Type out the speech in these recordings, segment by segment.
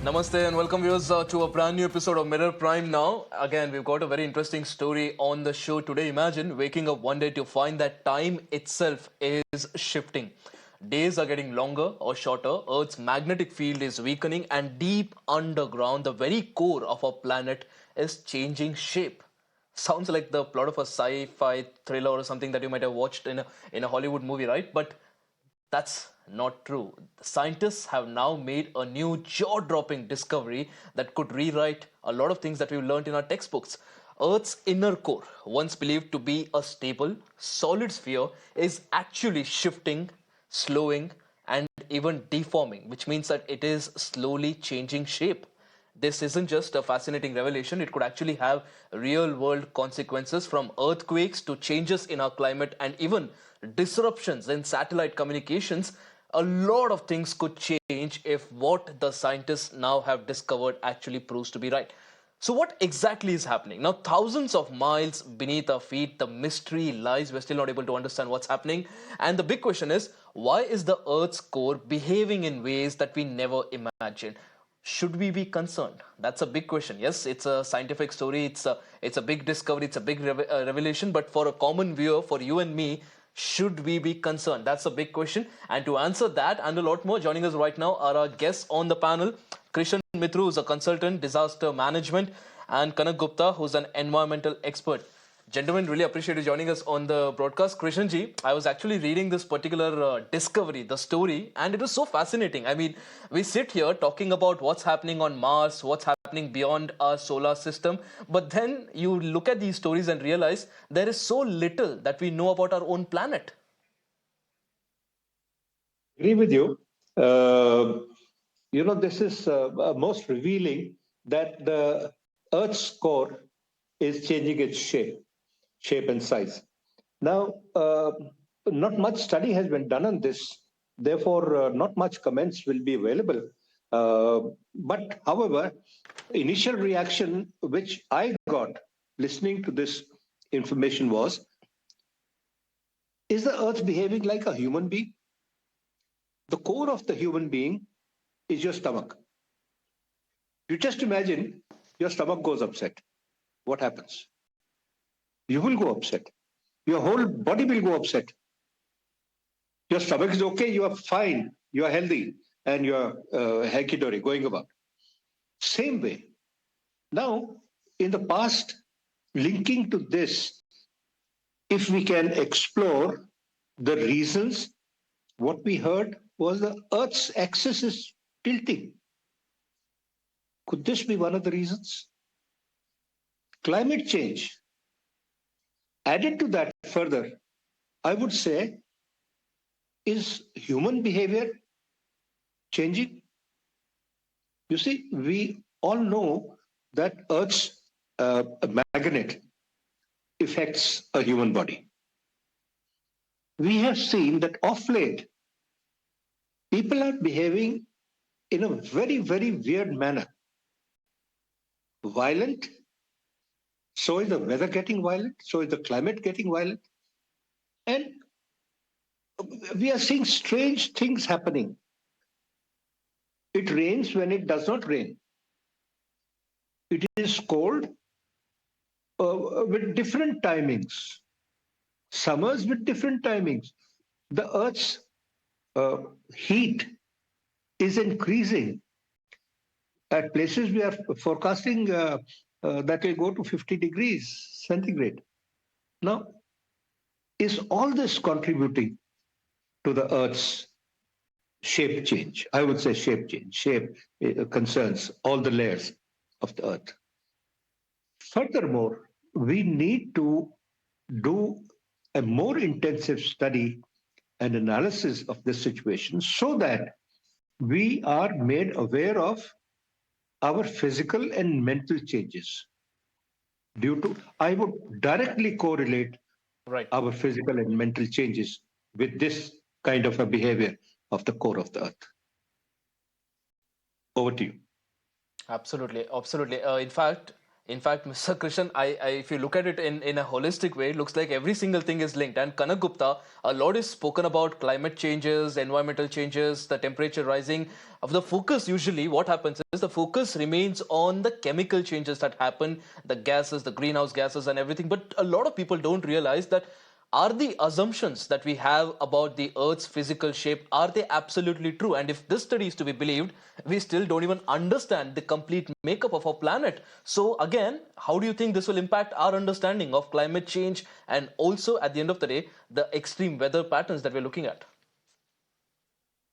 Namaste and welcome viewers to a brand new episode of Mirror Prime now. Again, we've got a very interesting story on the show today. Imagine waking up one day to find that time itself is shifting. Days are getting longer or shorter, Earth's magnetic field is weakening, and deep underground, the very core of our planet is changing shape. Sounds like the plot of a sci-fi thriller or something that you might have watched in a Hollywood movie, right? But that's not true. Scientists have now made a new jaw dropping discovery that could rewrite a lot of things that we've learned in our textbooks. Earth's inner core, once believed to be a stable, solid sphere, is actually shifting, slowing, and even deforming, which means that it is slowly changing shape. This isn't just a fascinating revelation, it could actually have real world consequences from earthquakes to changes in our climate and even disruptions in satellite communications. A lot of things could change if what the scientists now have discovered actually proves to be right. So, what exactly is happening? Now, thousands of miles beneath our feet, the mystery lies. We're still not able to understand what's happening. And the big question is why is the Earth's core behaving in ways that we never imagined? Should we be concerned? That's a big question. Yes, it's a scientific story, it's a big discovery, it's a big revelation, but for a common viewer, for you and me, should we be concerned? That's a big question. And to answer that and a lot more, joining us right now are our guests on the panel. Krishan Mitroo is a consultant disaster management, and Kanak Gupta, who's an environmental expert. Gentlemen, really appreciate you joining us on the broadcast. Krishan ji, I was actually reading this particular discovery, the story, and it was so fascinating. I mean, we sit here talking about what's happening on Mars, what's happening beyond our solar system, but then you look at these stories and realize there is so little that we know about our own planet. Agree with you. Uh, this is most revealing that the Earth's core is changing its shape and size. Now, not much study has been done on this. Therefore, not much comments will be available. But, however, initial reaction which I got listening to this information was: is the Earth behaving like a human being? The core of the human being is your stomach. You just imagine your stomach goes upset. What happens? You will go upset. Your whole body will go upset. Your stomach is okay, you are fine, you are healthy, and you are hanky dory going about. Same way. Now, in the past, linking to this, if we can explore the reasons, what we heard was the Earth's axis is tilting. Could this be one of the reasons? Climate change. Added to that further, I would say, is human behavior changing? You see, we all know that Earth's magnet affects a human body. We have seen that of late, people are behaving in a very, very weird manner. Violent, so is the weather getting violent, so is the climate getting violent. And we are seeing strange things happening. It rains when it does not rain. It is cold with different timings, summers with different timings. The Earth's uh, heat is increasing. At places, we are forecasting that will go to 50 degrees centigrade. Now, is all this contributing to the Earth's shape change? I would say shape change. Shape concerns all the layers of the Earth. Furthermore, we need to do a more intensive study and analysis of this situation so that we are made aware of our physical and mental changes due to, I would directly correlate Right. our physical and mental changes with this kind of a behavior of the core of the Earth. Over to you. Absolutely, absolutely. In fact, In fact, Mr. Krishan, if you look at it in a holistic way, it looks like every single thing is linked. And Kanak Gupta, a lot is spoken about climate changes, environmental changes, the temperature rising. Of the focus, usually, what happens is the focus remains on the chemical changes that happen, the gases, the greenhouse gases, and everything. But a lot of people don't realize that are the assumptions that we have about the earth's physical shape, are they absolutely true? And if this study is to be believed, we still don't even understand the complete makeup of our planet. So again, how do you think this will impact our understanding of climate change, and also at the end of the day, the extreme weather patterns that we're looking at?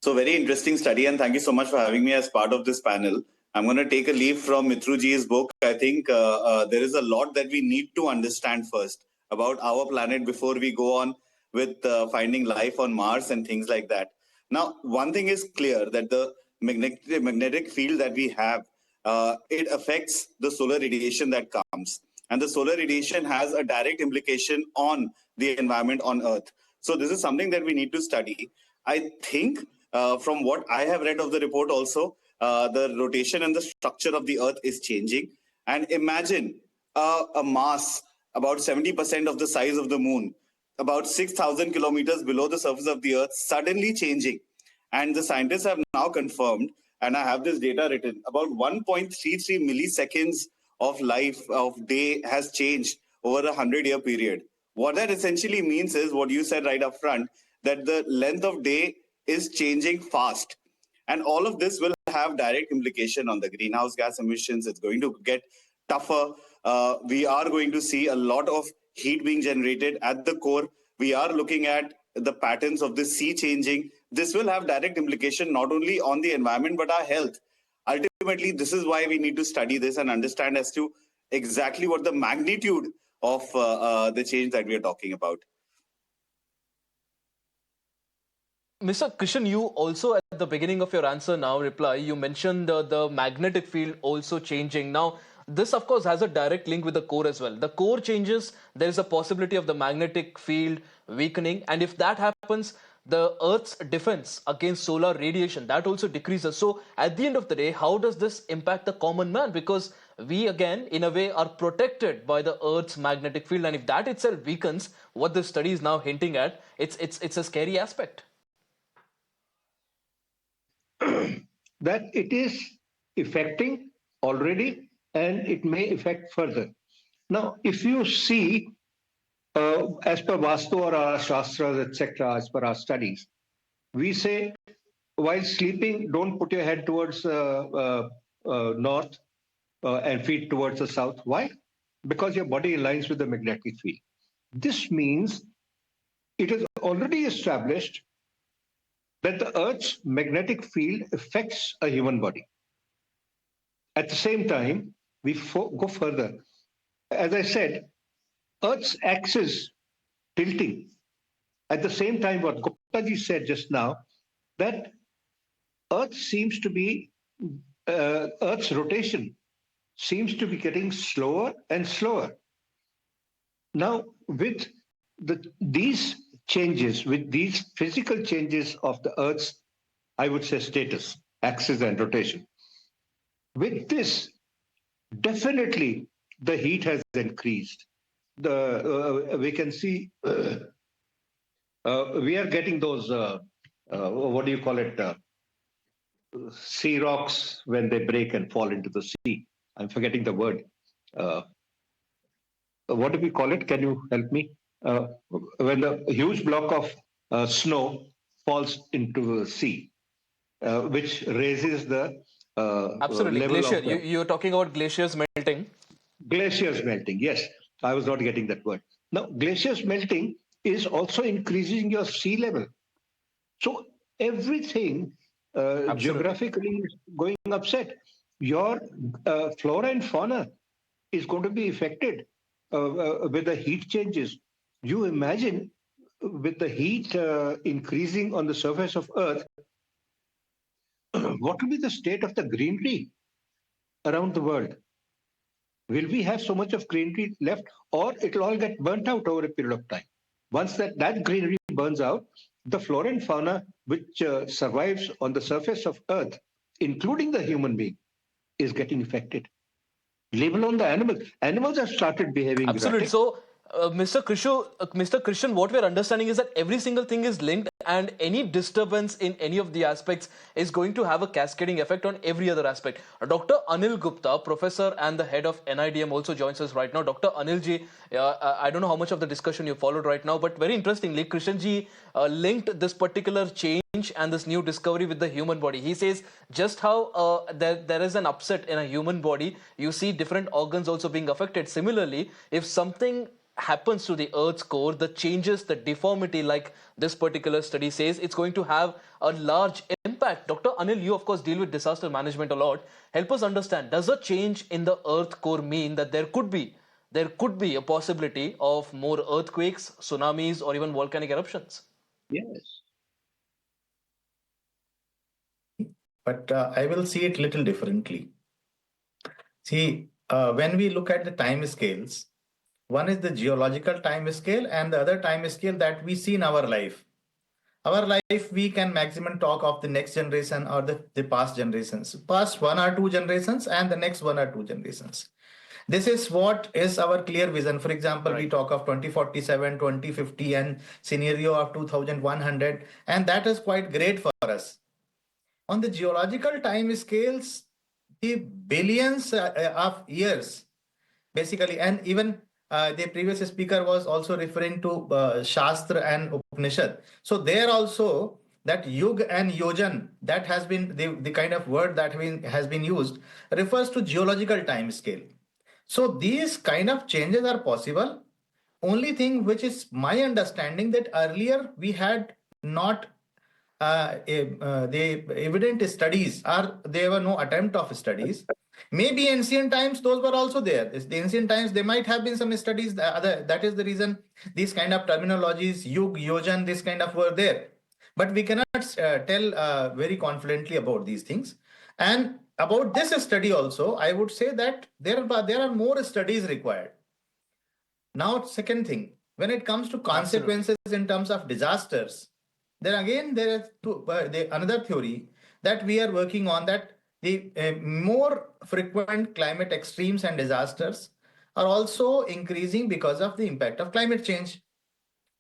So very interesting study, and thank you so much for having me as part of this panel. I'm going to take a leaf from Mitrooji's book. I think there is a lot that we need to understand first about our planet before we go on with finding life on Mars and things like that. Now, one thing is clear, that the magnetic field that we have, it affects the solar radiation that comes, and the solar radiation has a direct implication on the environment on Earth. So this is something that we need to study. I think from what I have read of the report also, the rotation and the structure of the Earth is changing. And imagine a mass about 70% of the size of the moon, about 6,000 kilometers below the surface of the Earth, suddenly changing. And the scientists have now confirmed, and I have this data written, about 1.33 milliseconds of life, of day, has changed over a 100-year period. What that essentially means is what you said right up front, that the length of day is changing fast. And all of this will have direct implication on the greenhouse gas emissions. It's going to get tougher. We are going to see a lot of heat being generated at the core. We are looking at the patterns of the sea changing. This will have direct implication not only on the environment, but our health. Ultimately, this is why we need to study this and understand as to exactly what the magnitude of the change that we are talking about. Mr. Krishan, you also at the beginning of your answer now reply, you mentioned the magnetic field also changing. Now, this of course has a direct link with the core as well. The core changes, there is a possibility of the magnetic field weakening, and if that happens, the Earth's defense against solar radiation that also decreases. So, at the end of the day, how does this impact the common man? Because we again, in a way, are protected by the Earth's magnetic field, and if that itself weakens, what this study is now hinting at, it's a scary aspect. That it is affecting already and it may affect further. Now, if you see, as per Vastu or our Shastras, etc., as per our studies, we say while sleeping, don't put your head towards north and feet towards the south. Why? Because your body aligns with the magnetic field. This means it is already established that the Earth's magnetic field affects a human body. At the same time, we go further. As I said, Earth's axis tilting. At the same time, what Guptaji said just now, that Earth seems to be, Earth's rotation seems to be getting slower and slower. Now, with these changes, with these physical changes of the Earth's, I would say, status, axis and rotation, with this, definitely the heat has increased. We can see we are getting those, what do you call it, sea rocks when they break and fall into the sea. I'm forgetting the word. What do we call it? Can you help me? When a huge block of snow falls into the sea, which raises the Absolutely. level Glacier. of the You're talking about glaciers melting. glaciers melting. Yes, I was not getting that word. Now, glaciers melting is also increasing your sea level. So everything Absolutely. geographically is going upset. Your flora and fauna is going to be affected with the heat changes. You imagine with the heat increasing on the surface of Earth, what will be the state of the greenery around the world? Will we have so much of greenery left, or it'll all get burnt out over a period of time? Once that greenery burns out, the flora and fauna which survives on the surface of Earth, including the human being, is getting affected. Leave alone the animals. Animals have started behaving Absolutely. erratic. So, Mr. Christian, what we're understanding is that every single thing is linked, and any disturbance in any of the aspects is going to have a cascading effect on every other aspect. Dr. Anil Gupta, professor and the head of NIDM, also joins us right now. Dr. Anil ji, I don't know how much of the discussion you followed right now, but very interestingly, Krishan ji linked this particular change and this new discovery with the human body. He says just how there is an upset in a human body, you see different organs also being affected. Similarly, if something happens to the Earth's core, the changes, the deformity, like this particular study says, it's going to have a large impact. Dr. Anil, you of course deal with disaster management a lot. Help us understand, does a change in the Earth core mean that there could be a possibility of more earthquakes, tsunamis, or even volcanic eruptions? Yes. But I will see it little differently. See, when we look at the time scales, one is the geological time scale and the other time scale that we see in our life. Our life, we can maximum talk of the next generation or the past generations, past 1 or 2 generations and the next 1 or 2 generations. This is what is our clear vision. For example, we Right. talk of 2047, 2050 and scenario of 2100, and that is quite great for us. On the geological time scales, the billions of years, basically, and even the previous speaker was also referring to Shastra and Upanishad. So there also that Yug and Yojan, that has been the kind of word that has been used, refers to geological time scale. So these kind of changes are possible. Only thing which is my understanding that earlier we had not the evident studies, or there were no attempt of studies. Maybe ancient times those were also there. The ancient times there might have been some studies. That is the reason these kind of terminologies, yug, yojan, this kind of were there. But we cannot tell very confidently about these things. And about this study also, I would say that there are more studies required. Now, second thing, when it comes to Absolutely. consequences in terms of disasters, then again there is another theory that we are working on, that the more frequent climate extremes and disasters are also increasing because of the impact of climate change.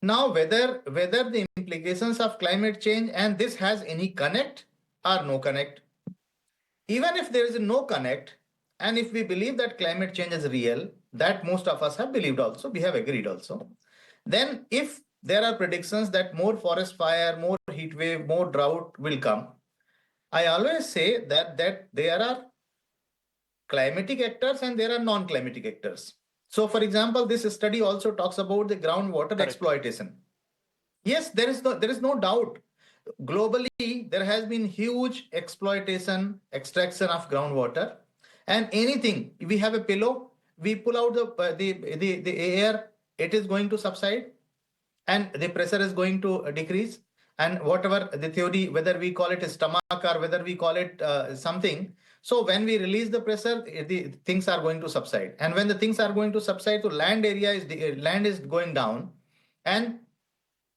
Now, whether the implications of climate change and this has any connect or no connect, even if there is no connect, and if we believe that climate change is real, that most of us have believed also, we have agreed also, then if there are predictions that more forest fire, more heat wave, more drought will come, I always say that there are climatic actors and there are non-climatic actors. So for example, this study also talks about the groundwater Correct. exploitation. Yes, there is no doubt. Globally, there has been huge exploitation, extraction of groundwater, and anything. We have a pillow, we pull out the air, it is going to subside, and the pressure is going to decrease. And whatever the theory, whether we call it a stomach or whether we call it something, so when we release the pressure, the things are going to subside. And when the things are going to subside, so land is going down, and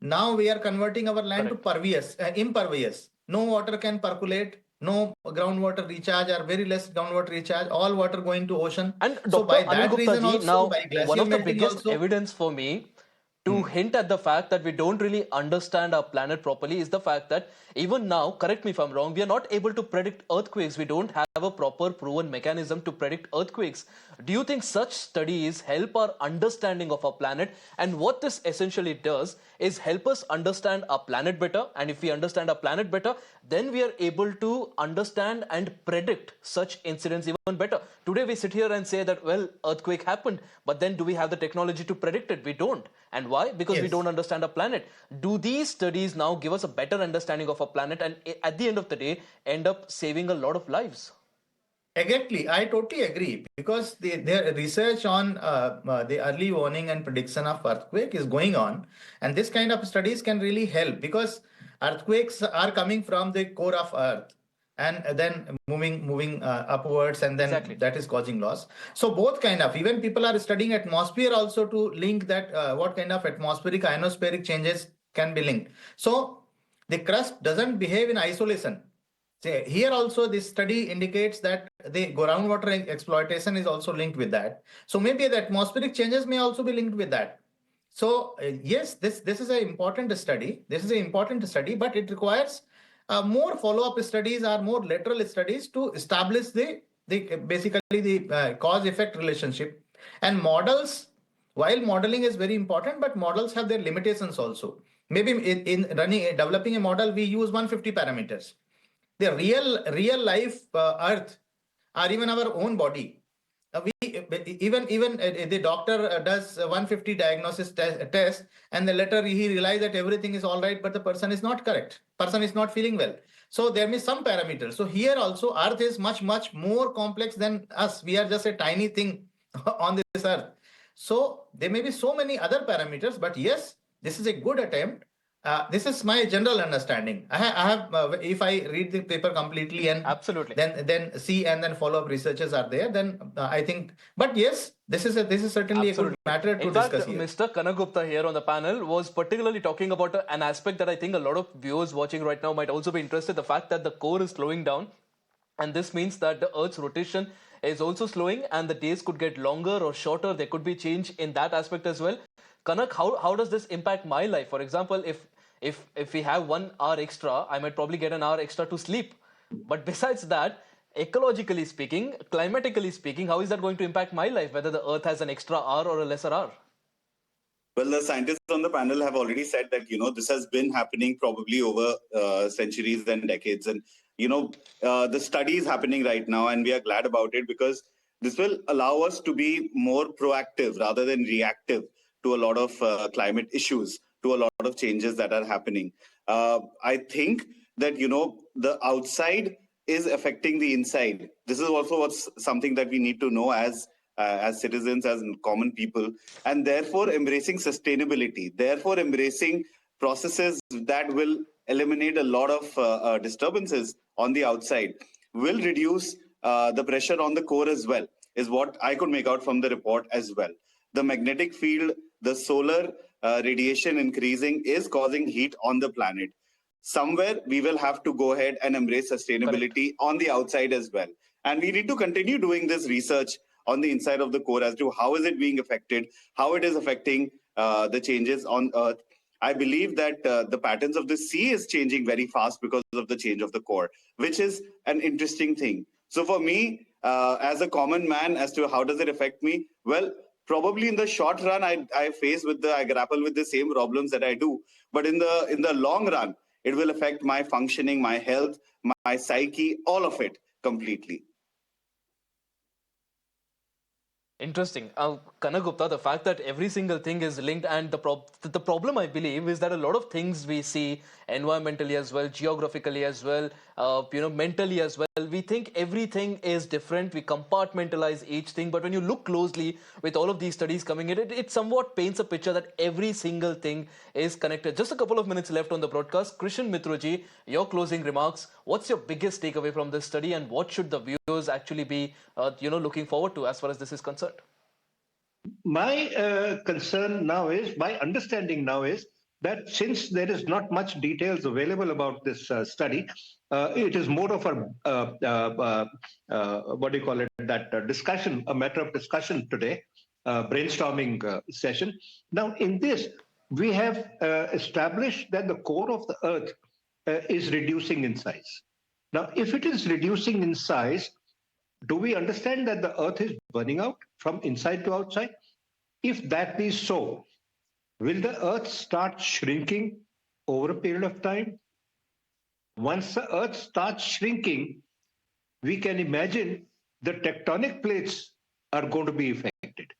now we are converting our land to Correct. impervious. No water can percolate, no groundwater recharge or very less groundwater recharge, all water going to ocean. And So Dr. by Anil that Gupta reason ji, also, now by one glacier of the melting biggest also. evidence for me to hint at the fact that we don't really understand our planet properly is the fact that even now, correct me if I'm wrong, we are not able to predict earthquakes. We don't have a proper proven mechanism to predict earthquakes. Do you think such studies help our understanding of our planet? And what this essentially does is help us understand our planet better. And if we understand our planet better, then we are able to understand and predict such incidents even better. Today we sit here and say that, well, earthquake happened, but then do we have the technology to predict it? We don't. And why? Because we Yes. don't understand our planet. Do these studies now give us a better understanding of our planet and at the end of the day end up saving a lot of lives? Exactly, I totally agree, because the research on the early warning and prediction of earthquake is going on, and this kind of studies can really help, because earthquakes are coming from the core of Earth and then moving upwards, and then Exactly. that is causing loss. So both kind of, even people are studying atmosphere also to link that what kind of atmospheric ionospheric changes can be linked. So the crust doesn't behave in isolation. Here also, this study indicates that the groundwater exploitation is also linked with that. So maybe the atmospheric changes may also be linked with that. So yes, this is an important study. This is an important study, but it requires more follow-up studies or more lateral studies to establish the basically the cause-effect relationship. And models, while modeling is very important, but models have their limitations also. Maybe in running developing a model, we use 150 parameters. The real life Earth, or even our own body, we even the doctor does 150 diagnosis test, and then later he realizes that everything is all right, but the person is not correct, person is not feeling well. So there may be some parameters. So here also Earth is much more complex than us. We are just a tiny thing on this Earth. So there may be so many other parameters, but yes, this is a good attempt. This is my general understanding. I have if I read the paper completely and Absolutely. then see and then follow up researchers are there, then I think. But yes, this is certainly a good Absolutely. matter to In fact, discuss here. Mr. Kanagupta here on the panel was particularly talking about an aspect that I think a lot of viewers watching right now might also be interested. The fact that the core is slowing down, and this means that the Earth's rotation is also slowing, and the days could get longer or shorter. There could be change in that aspect as well. Kanak, how does this impact my life? For example, if we have 1 hour extra, I might probably get an hour extra to sleep. But besides that, ecologically speaking, climatically speaking, how is that going to impact my life, whether the Earth has an extra hour or a lesser hour? Well, the scientists on the panel have already said that this has been happening probably over centuries and decades, and the study is happening right now, and we are glad about it because this will allow us to be more proactive rather than reactive to a lot of climate issues, to a lot of changes that are happening. I think that the outside is affecting the inside. This is also what's something that we need to know as citizens, as common people, and therefore embracing sustainability, therefore embracing processes that will eliminate a lot of disturbances on the outside, will reduce the pressure on the core as well, is what I could make out from the report as well. The magnetic field, the solar radiation increasing is causing heat on the planet. Somewhere we will have to go ahead and embrace Correct. sustainability on the outside as well. And we need to continue doing this research on the inside of the core as to how is it being affected, how it is affecting the changes on Earth. I believe that the patterns of the sea is changing very fast because of the change of the core, which is an interesting thing. So for me, as a common man, as to how does it affect me? Well, probably in the short run, I grapple with the same problems that I do. But in the long run, it will affect my functioning, my health, my psyche, all of it completely. Interesting. Kanagupta, the fact that every single thing is linked, and the problem I believe is that a lot of things we see environmentally as well, geographically as well, mentally as well. We think everything is different. We compartmentalize each thing, but when you look closely with all of these studies coming in, it somewhat paints a picture that every single thing is connected. Just a couple of minutes left on the broadcast. Krishan Mitroo ji, your closing remarks. What's your biggest takeaway from this study, and what should the viewers actually be, looking forward to as far as this is concerned? My my understanding now is that since there is not much details available about this study, it is more of what do you call it, that discussion, a matter of discussion today, brainstorming session. Now, in this, we have established that the core of the Earth is reducing in size. Now, if it is reducing in size, do we understand that the Earth is burning out from inside to outside? If that is so, will the Earth start shrinking over a period of time? Once the Earth starts shrinking, we can imagine the tectonic plates are going to be affected.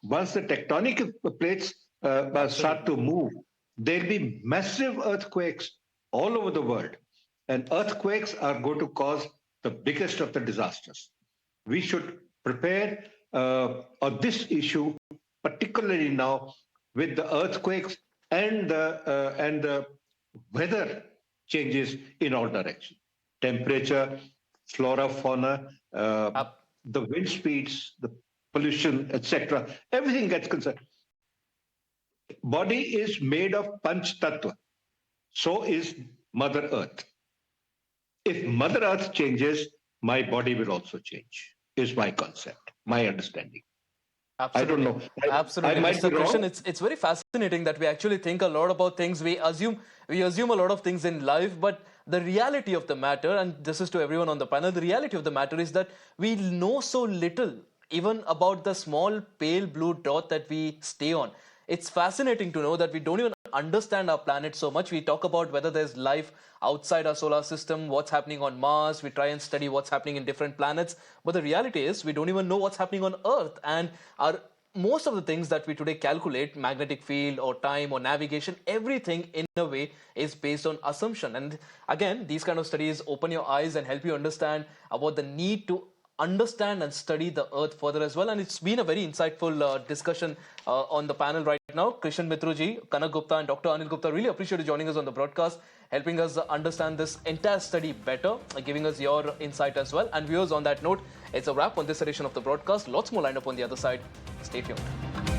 Once the tectonic plates start Absolutely. to move, there'll be massive earthquakes all over the world. And earthquakes are going to cause the biggest of the disasters. We should prepare on this issue, particularly now with the earthquakes and the weather changes in all directions. Temperature, flora, fauna, the wind speeds, the pollution, etc. Everything gets concerned. Body is made of Panch Tattva. So is Mother Earth. if Mother Earth changes, my body will also change, is my concept, my understanding. I don't Absolutely. know. I Absolutely, might be Mr. Krishan. wrong. It's very fascinating that we actually think a lot about things. We assume a lot of things in life, but the reality of the matter, and this is to everyone on the panel, the reality of the matter is that we know so little, even about the small pale blue dot that we stay on. It's fascinating to know that we don't even understand our planet so much. We talk about whether there's life outside our solar system, what's happening on Mars, we try and study what's happening in different planets. But the reality is, we don't even know what's happening on Earth. And our most of the things that we today calculate, magnetic field or time or navigation, everything in a way is based on assumption. And again, these kind of studies open your eyes and help you understand about the need to understand and study the earth further as well. And it's been a very insightful discussion on the panel right now. Krishan Mitroo ji, Kanak Gupta and Dr. Anil Gupta, really appreciate you joining us on the broadcast, helping us understand this entire study better, giving us your insight as well. And viewers, on that note, it's a wrap on this edition of the broadcast. Lots more lined up on the other side. Stay tuned.